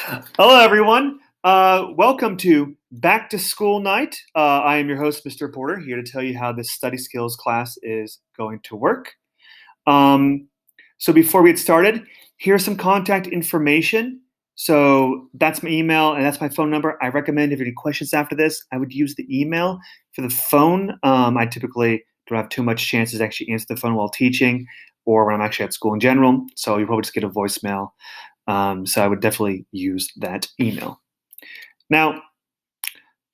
Hello, everyone. Welcome to Back to School Night. I am your host, Mr. Porter, here to tell you how this study skills class is going to work. So before we get started, here's some contact information. So that's my email and that's my phone number. I recommend if you have any questions after this, I would use the email. For the phone, I typically don't have too much chances to actually answer the phone while teaching or when I'm actually at school in general. So you probably just get a voicemail. So I would definitely use that email. Now,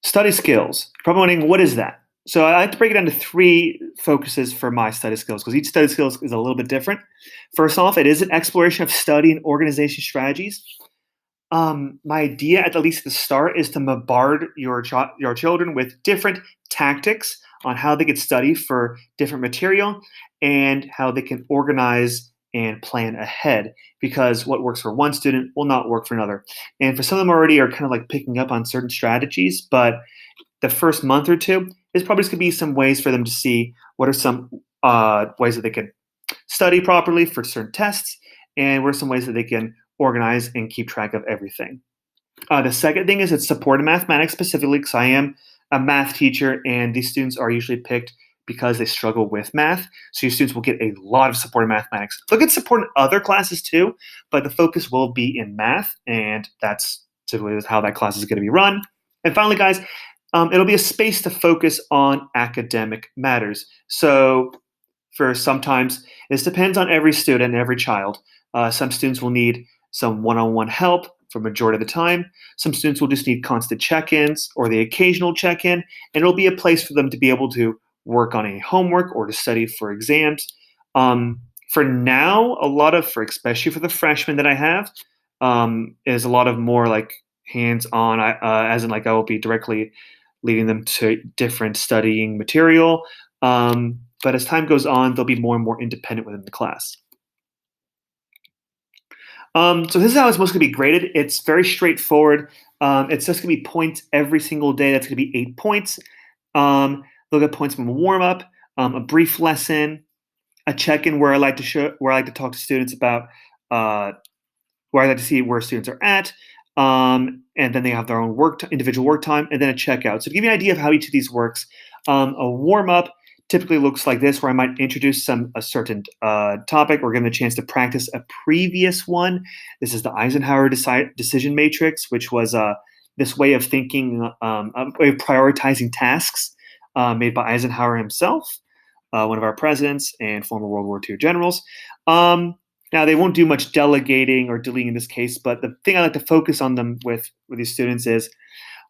study skills. You're probably wondering, what is that? So I like to break it down to three focuses for my study skills because each study skills is a little bit different. First off, it is an exploration of study and organization strategies. My idea, at least at the start, is to bombard your children with different tactics on how they could study for different material and how they can organize and plan ahead, because what works for one student will not work for another. And for some of them already are kind of like picking up on certain strategies, but the first month or two is probably just going to be some ways for them to see what are some ways that they can study properly for certain tests, and what are some ways that they can organize and keep track of everything. The second thing is it's support in mathematics specifically, because I am a math teacher, and these students are usually picked because they struggle with math. So your students will get a lot of support in mathematics. They'll get support in other classes too, but the focus will be in math, and that's typically how that class is going to be run. And finally, guys, it'll be a space to focus on academic matters. So for sometimes, this depends on every student and every child. Some students will need some one-on-one help for majority of the time. Some students will just need constant check-ins or the occasional check-in, and it'll be a place for them to be able to work on any homework or to study for exams. For now, especially for the freshmen that I have, is a lot of more like hands-on, as in like I will be directly leading them to different studying material. But as time goes on, they'll be more and more independent within the class. So this is how it's mostly going to be graded. It's very straightforward. It's just going to be points every single day. That's going to be 8 points. They'll get points from a warm-up, a brief lesson, a check-in where I like to talk to students about where I like to see where students are at, and then they have their own individual work time, and then a checkout. So to give you an idea of how each of these works, a warm-up typically looks like this, where I might introduce a certain topic or give them a chance to practice a previous one. This is the Eisenhower decision matrix, which was this way of thinking, a way of prioritizing tasks made by Eisenhower himself, one of our presidents and former World War II generals. Now, they won't do much delegating or deleting in this case, but the thing I like to focus on them with these students is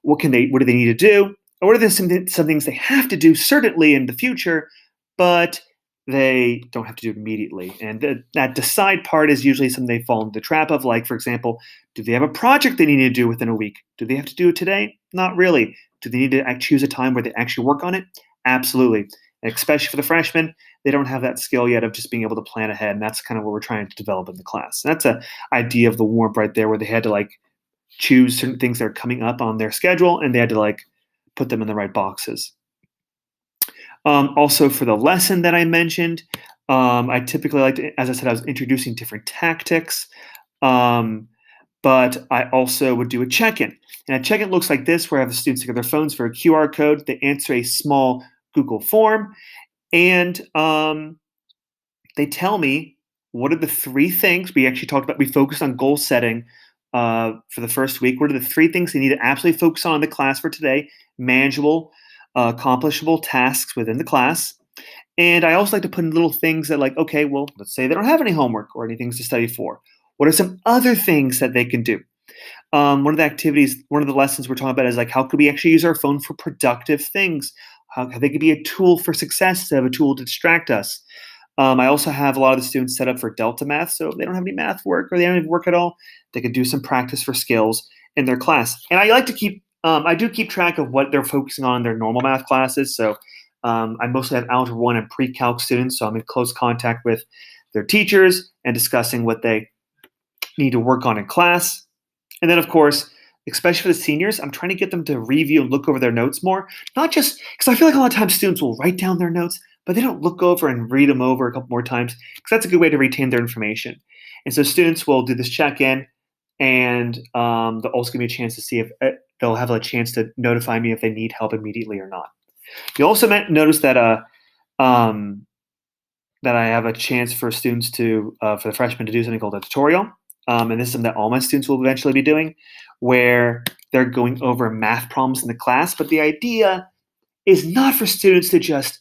what do they need to do? Or what are some things they have to do certainly in the future, but they don't have to do it immediately? And that decide part is usually something they fall into the trap of. Like, for example, do they have a project they need to do within a week? Do they have to do it today? Not really. Do they need to choose a time where they actually work on it? Absolutely. And especially for the freshmen, they don't have that skill yet of just being able to plan ahead. And that's kind of what we're trying to develop in the class. And that's an idea of the warmth right there, where they had to choose certain things that are coming up on their schedule, and they had to put them in the right boxes. Also, for the lesson that I mentioned, I typically as I said, I was introducing different tactics, but I also would do a check-in. And a check-in looks like this, where I have the students take their phones for a QR code. They answer a small Google form, and they tell me what are the three things we actually talked about. We focused on goal setting for the first week. What are the three things they need to absolutely focus on in the class for today? Manageable, accomplishable tasks within the class. And I also like to put in little things that okay, well, let's say they don't have any homework or any things to study for. What are some other things that they can do? One of the lessons we're talking about is how could we actually use our phone for productive things? How they could be a tool for success instead of a tool to distract us. I also have a lot of the students set up for Delta Math, so if they don't have any math work or they don't have work at all, they could do some practice for skills in their class. And I like to keep track of what they're focusing on in their normal math classes. So I mostly have Algebra 1 and pre-calc students, so I'm in close contact with their teachers and discussing what they need to work on in class. And then, of course, especially for the seniors, I'm trying to get them to review and look over their notes more. Not just because I feel like a lot of times students will write down their notes, but they don't look over and read them over a couple more times, because that's a good way to retain their information. And so students will do this check-in, and they'll also give me a chance to see if they'll have a chance to notify me if they need help immediately or not. You'll also notice that that I have a chance for students to, for the freshmen to do something called a tutorial. And this is something that all my students will eventually be doing, where they're going over math problems in the class. But the idea is not for students to just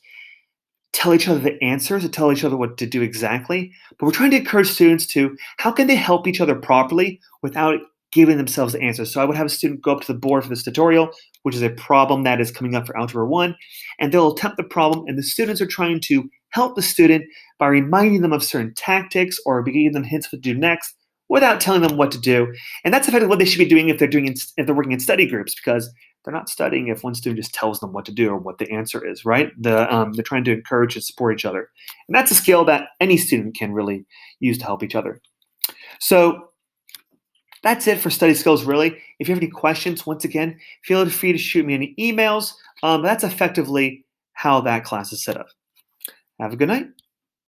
tell each other the answers or tell each other what to do exactly, but we're trying to encourage students to, how can they help each other properly without giving themselves the answers? So I would have a student go up to the board for this tutorial, which is a problem that is coming up for Algebra 1, and they'll attempt the problem, and the students are trying to help the student by reminding them of certain tactics or giving them hints what to do next without telling them what to do. And that's effectively what they should be doing if they're working in study groups, because they're not studying if one student just tells them what to do or what the answer is, right? They're trying to encourage and support each other. And that's a skill that any student can really use to help each other. So that's it for study skills, really. If you have any questions, once again, feel free to shoot me any emails. That's effectively how that class is set up. Have a good night.